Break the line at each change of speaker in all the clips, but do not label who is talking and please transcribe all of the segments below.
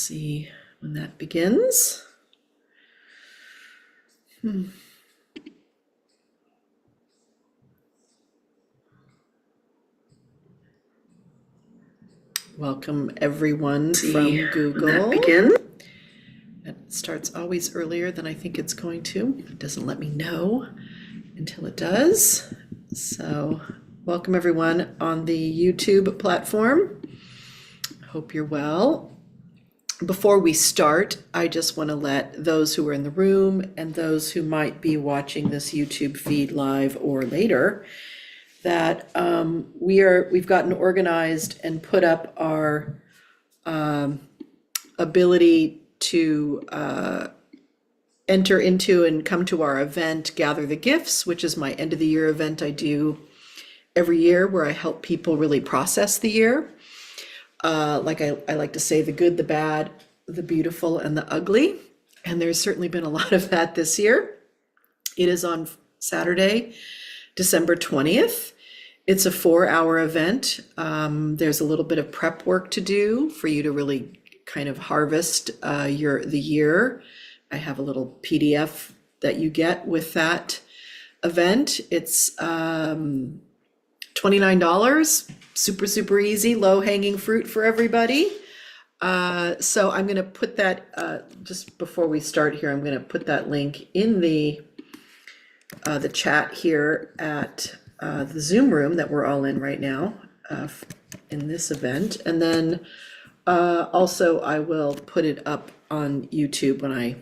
see when that begins. Welcome everyone from Google. It starts always earlier than I think it's going to. It doesn't let me know until it does. So welcome everyone on the YouTube platform. Hope you're well. Before we start, I just want to let those who are in the room and those who might be watching this YouTube feed live or later that we've gotten organized and put up our ability to enter into and come to our event, Gather the Gifts, which is my end of the year event I do every year where I help people really process the year. Like I like to say, the good, the bad, the beautiful, and the ugly. And there's certainly been a lot of that this year. It is on Saturday, December 20th. It's a 4-hour event. There's a little bit of prep work to do for you to really kind of harvest the year. I have a little PDF that you get with that event. It's $29, super easy, low-hanging fruit for everybody. So I'm going to put that just before we start here. I'm going to put that link in the chat here at the Zoom room that we're all in right now in this event, and then also I will put it up on YouTube when I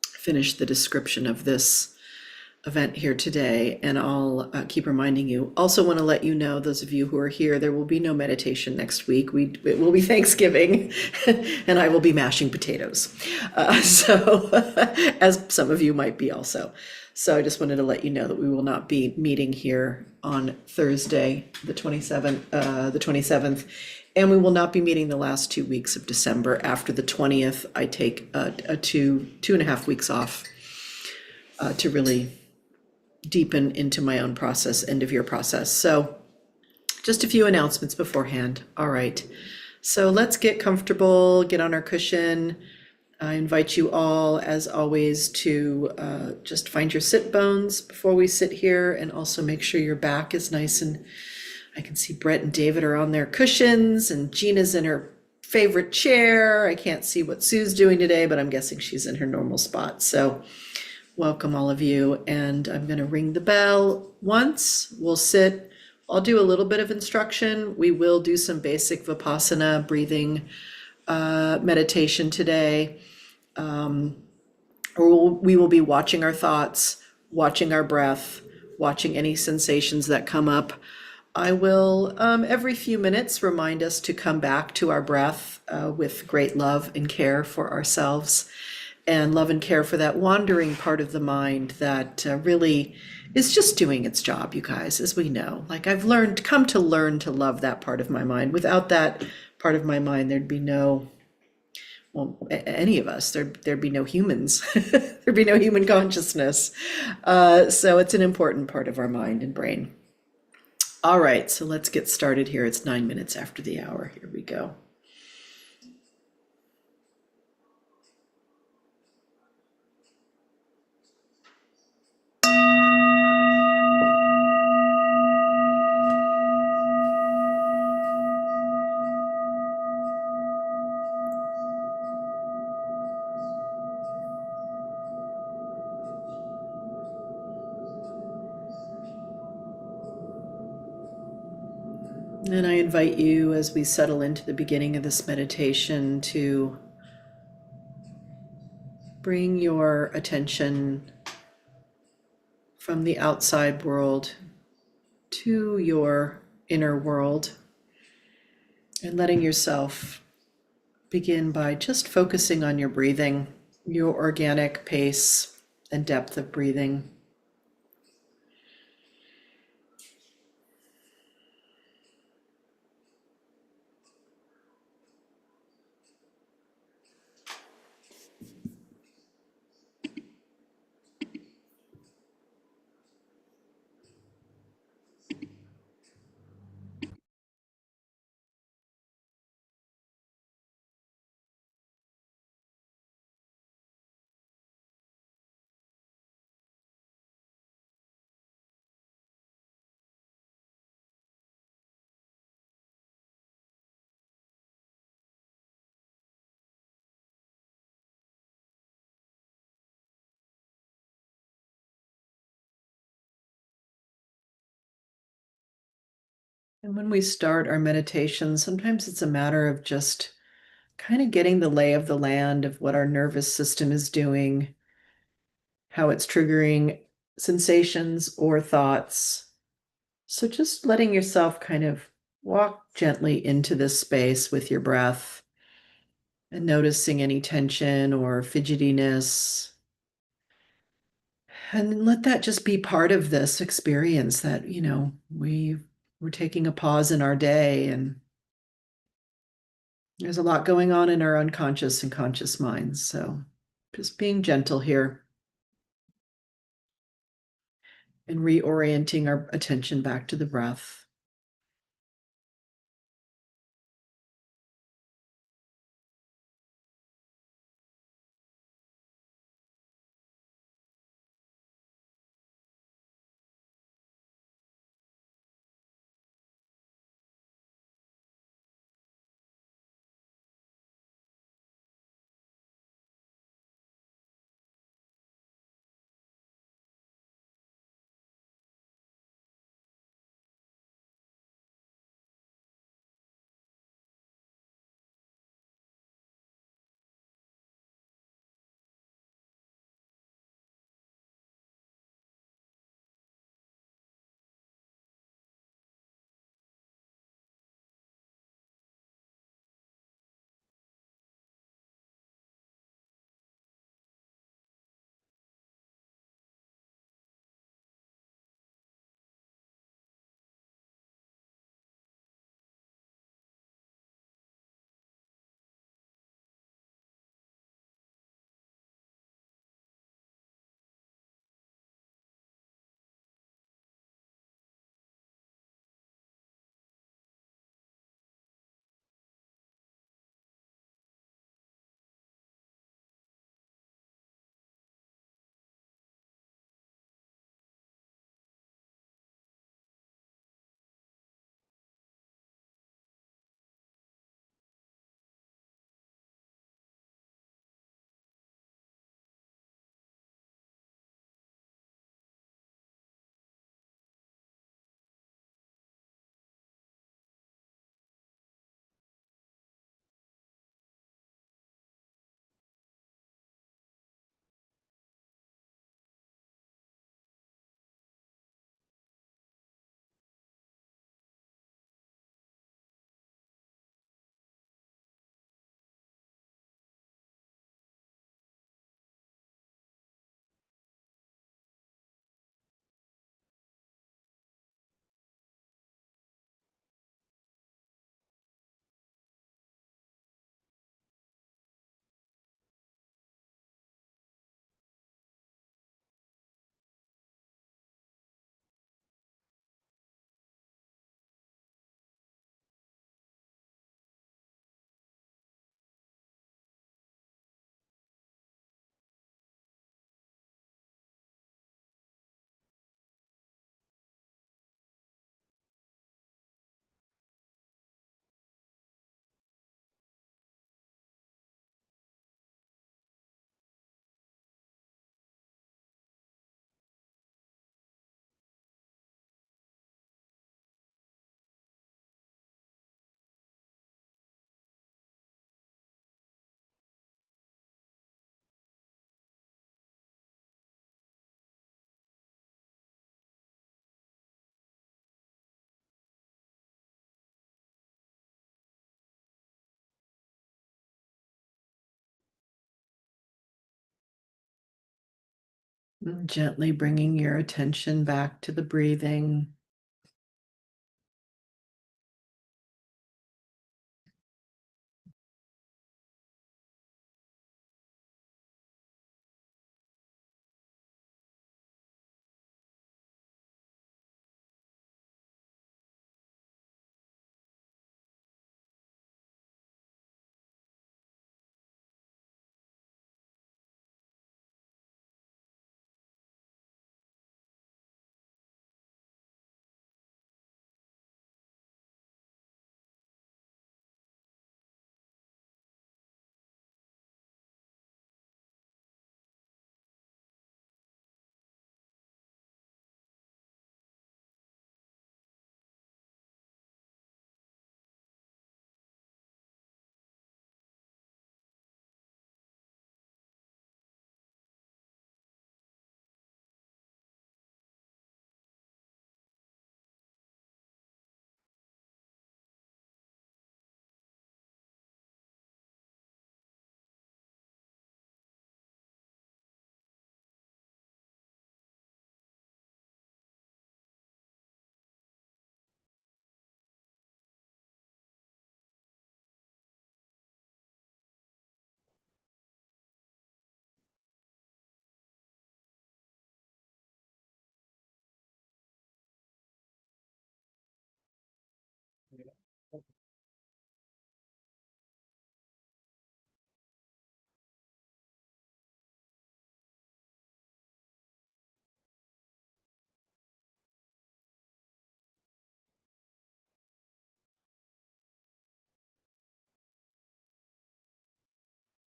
finish the description of this event here today, and I'll keep reminding you. Also want to let you know, those of you who are here, there will be no meditation next week. It will be Thanksgiving and I will be mashing potatoes. So as some of you might be also. So I just wanted to let you know that we will not be meeting here on Thursday, the 27th, and we will not be meeting the last 2 weeks of December. After the 20th, I take a two and a half weeks off to really deepen into my own process, end of year process. So just a few announcements beforehand. All right, so let's get comfortable, get on our cushion. I invite you all, as always, to just find your sit bones before we sit here, and also make sure your back is nice. And I can see Brett and David are on their cushions, and Gina's in her favorite chair. I can't see what Sue's doing today, but I'm guessing she's in her normal spot. So welcome all of you, and I'm going to ring the bell once. We'll sit. I'll do a little bit of instruction. We will do some basic Vipassana breathing meditation today. We will be watching our thoughts, watching our breath, watching any sensations that come up. I will, every few minutes, remind us to come back to our breath with great love and care for ourselves, and love and care for that wandering part of the mind that really is just doing its job, you guys, as we know. Like I've come to learn to love that part of my mind. Without that part of my mind, there'd be no, well, any of us, there'd be no humans. There'd be no human consciousness. So it's an important part of our mind and brain. All right, so let's get started here. It's 9 minutes after the hour. Here we go. And I invite you, as we settle into the beginning of this meditation, to bring your attention from the outside world to your inner world, and letting yourself begin by just focusing on your breathing, your organic pace and depth of breathing. And when we start our meditation, sometimes it's a matter of just kind of getting the lay of the land of what our nervous system is doing, how it's triggering sensations or thoughts. So just letting yourself kind of walk gently into this space with your breath and noticing any tension or fidgetiness. And let that just be part of this experience that, we're taking a pause in our day, and there's a lot going on in our unconscious and conscious minds. So just being gentle here and reorienting our attention back to the breath. Gently bringing your attention back to the breathing.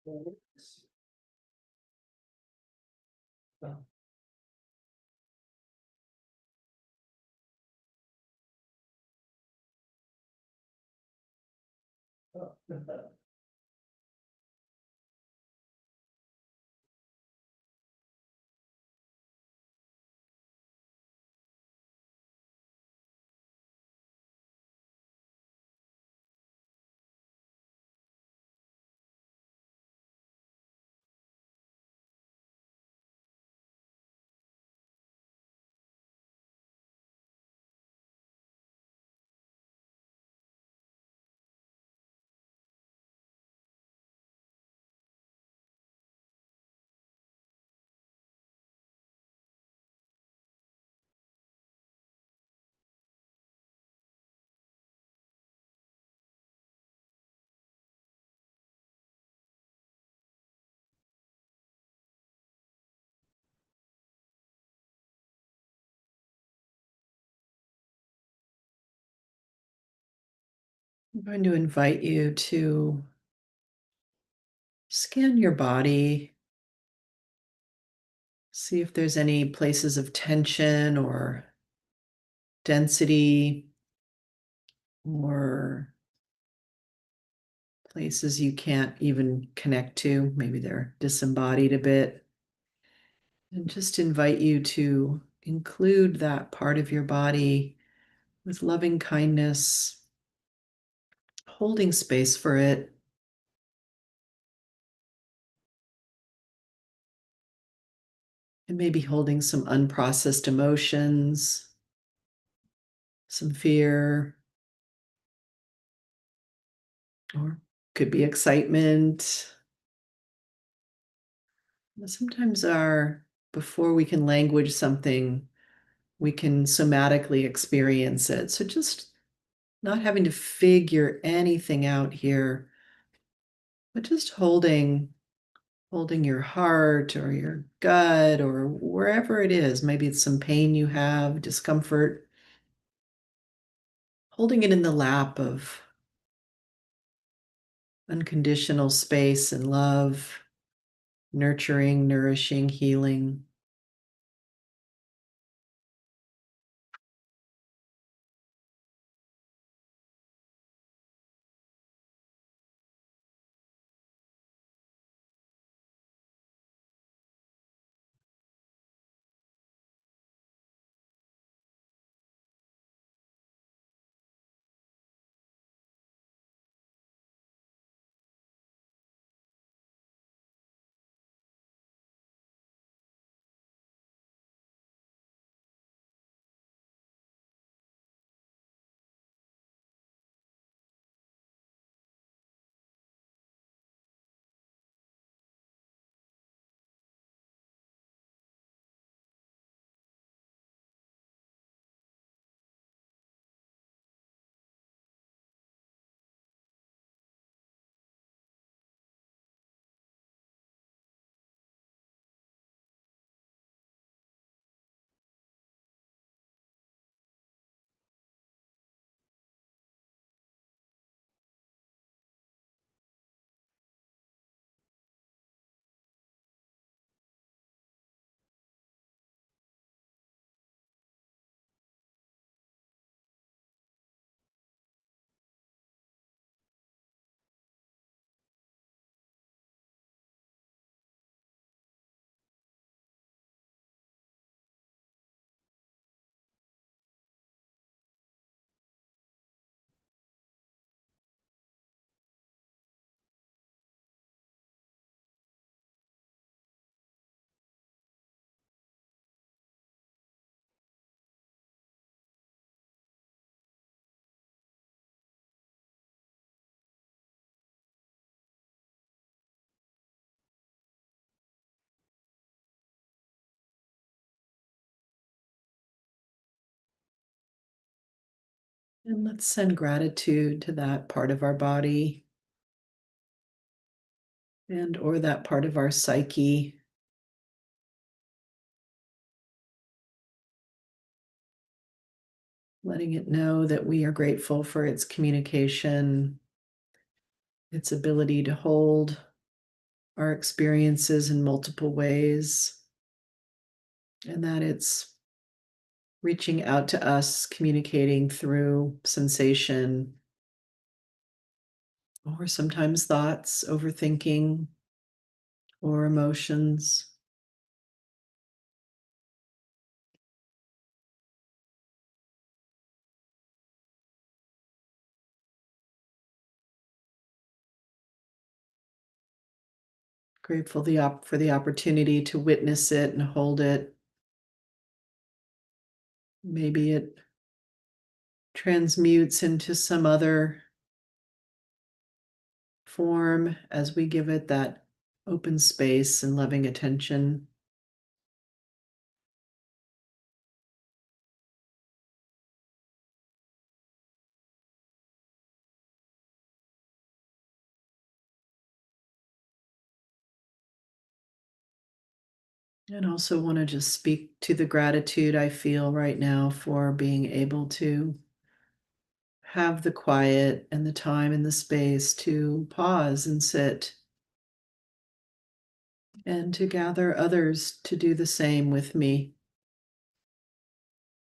I'm going to invite you to scan your body, see if there's any places of tension or density or places you can't even connect to. Maybe they're disembodied a bit. And just invite you to include that part of your body with loving kindness, holding space for it. And maybe holding some unprocessed emotions, some fear, or could be excitement. Sometimes before we can language something, we can somatically experience it. So just not having to figure anything out here, but just holding your heart or your gut or wherever it is. Maybe it's some pain you have, discomfort, holding it in the lap of unconditional space and love, nurturing, nourishing, healing. And let's send gratitude to that part of our body and or that part of our psyche. Letting it know that we are grateful for its communication, its ability to hold, our experiences in multiple ways, and that it's reaching out to us, communicating through sensation, or sometimes thoughts, overthinking, or emotions. Grateful for the opportunity to witness it and hold it. Maybe it transmutes into some other form as we give it that open space and loving attention. And also want to just speak to the gratitude I feel right now for being able to have the quiet and the time and the space to pause and sit, and to gather others to do the same with me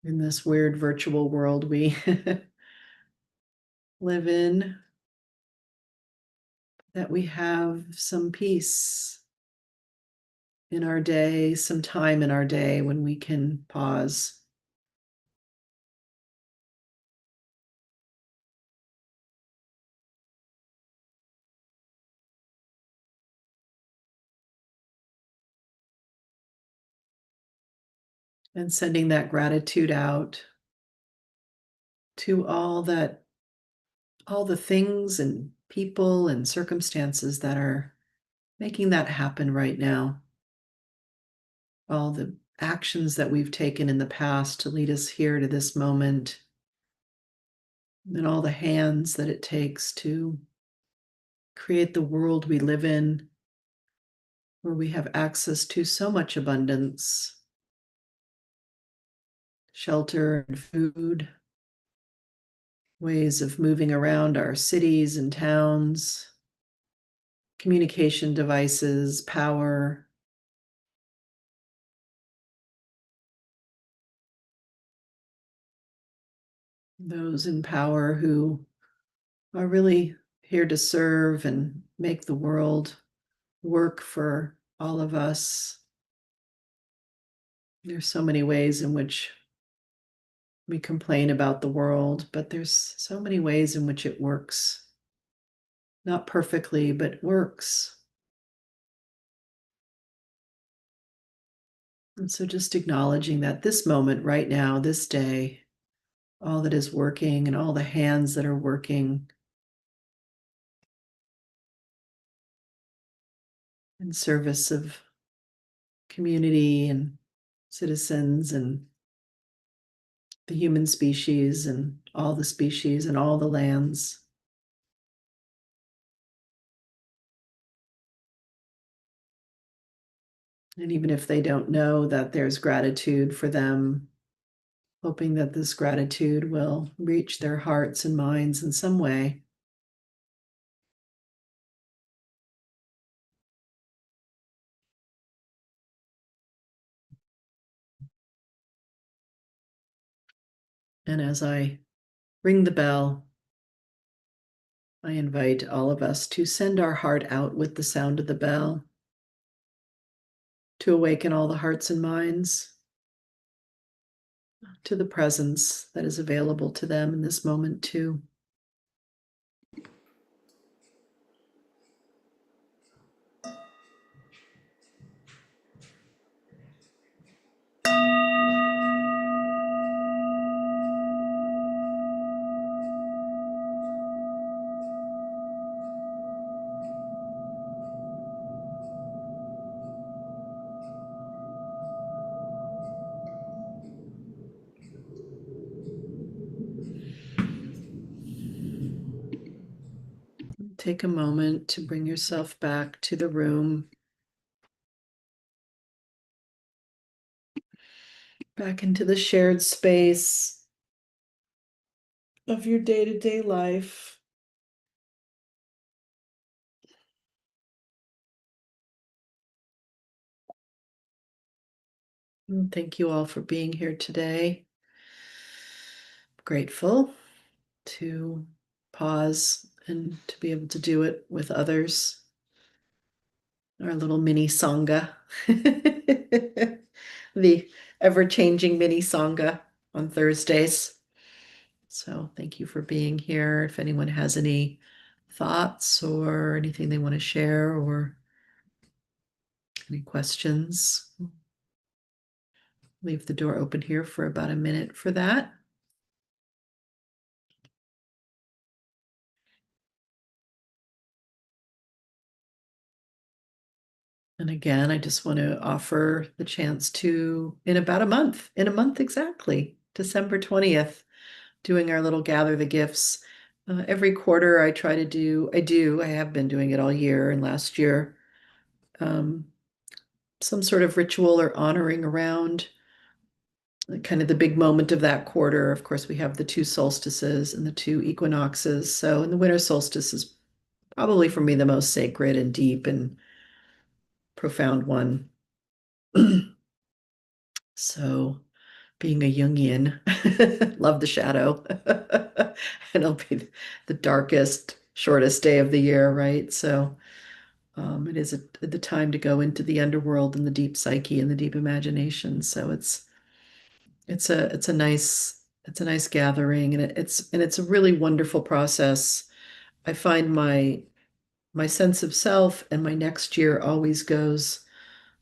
in this weird virtual world we live in, that we have some peace in our day, some time in our day when we can pause. And sending that gratitude out to all the things and people and circumstances that are making that happen right now. All the actions that we've taken in the past to lead us here to this moment, and all the hands that it takes to create the world we live in, where we have access to so much abundance, shelter and food, ways of moving around our cities and towns, communication devices, power. Those in power who are really here to serve and make the world work for all of us. There's so many ways in which we complain about the world, but there's so many ways in which it works. Not perfectly, but works. And so just acknowledging that this moment right now, this day, all that is working and all the hands that are working in service of community and citizens and the human species and all the species and all the lands. And even if they don't know that there's gratitude for them, hoping that this gratitude will reach their hearts and minds in some way. And as I ring the bell, I invite all of us to send our heart out with the sound of the bell, to awaken all the hearts and minds to the presence that is available to them in this moment, too. Take a moment to bring yourself back to the room, back into the shared space of your day-to-day life. And thank you all for being here today. Grateful to pause and to be able to do it with others. Our little mini Sangha. The ever-changing mini Sangha on Thursdays. So thank you for being here. If anyone has any thoughts or anything they want to share or any questions, leave the door open here for about a minute for that. And again, I just want to offer the chance to, in about in a month exactly, December 20th, doing our little Gather the Gifts. Every quarter I try to I have been doing it all year and last year, um, some sort of ritual or honoring around kind of the big moment of that quarter. Of course, we have the two solstices and the two equinoxes. So, and the winter solstice is probably for me the most sacred and deep and profound one. So, being a Jungian, love the shadow. And it'll be the darkest, shortest day of the year, right? So, it is the time to go into the underworld and the deep psyche and the deep imagination. So it's a nice gathering, and it's a really wonderful process. I find my sense of self and my next year always goes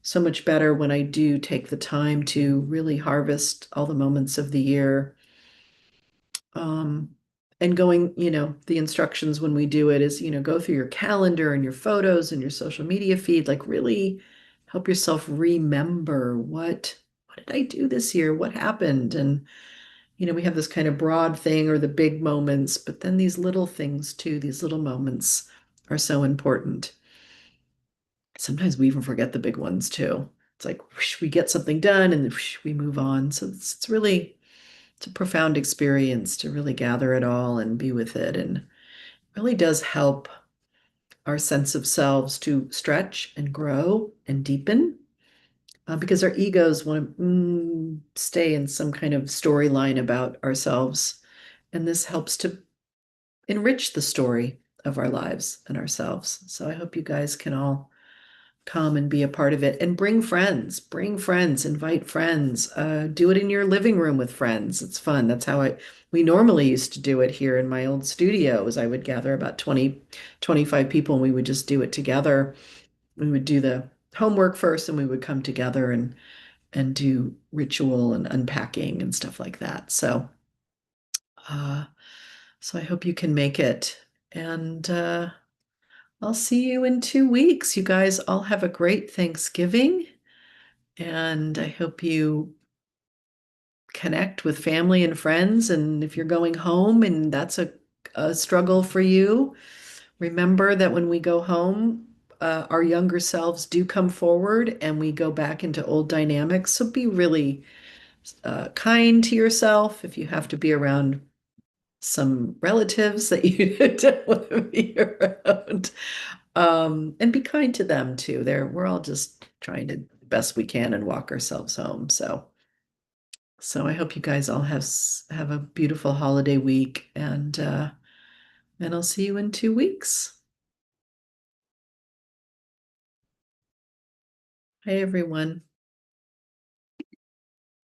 so much better when I do take the time to really harvest all the moments of the year. Um, and going, the instructions when we do it is, go through your calendar and your photos and your social media feed, like really help yourself remember what did I do this year? What happened? And we have this kind of broad thing or the big moments, but then these little things too, these little moments are so important. Sometimes we even forget the big ones too. It's like whoosh, we get something done and whoosh, we move on. So it's really it's a profound experience to really gather it all and be with it, and really does help our sense of selves to stretch and grow and deepen, because our egos want to stay in some kind of storyline about ourselves. And this helps to enrich the story of our lives and ourselves. So I hope you guys can all come and be a part of it and bring friends, invite friends, do it in your living room with friends. It's fun. That's how we normally used to do it here in my old studio. Is I would gather about 25 people and we would just do it together. We would do the homework first and we would come together and do ritual and unpacking and stuff like that. Uh, so I hope you can make it. And I'll see you in 2 weeks. You guys all have a great Thanksgiving. And I hope you connect with family and friends. And if you're going home and that's a struggle for you, remember that when we go home, our younger selves do come forward and we go back into old dynamics. So be really kind to yourself if you have to be around some relatives that you don't want to be around. And be kind to them too. We're all just trying to the best we can and walk ourselves home. So I hope you guys all have a beautiful holiday week, and I'll see you in 2 weeks. Hi everyone.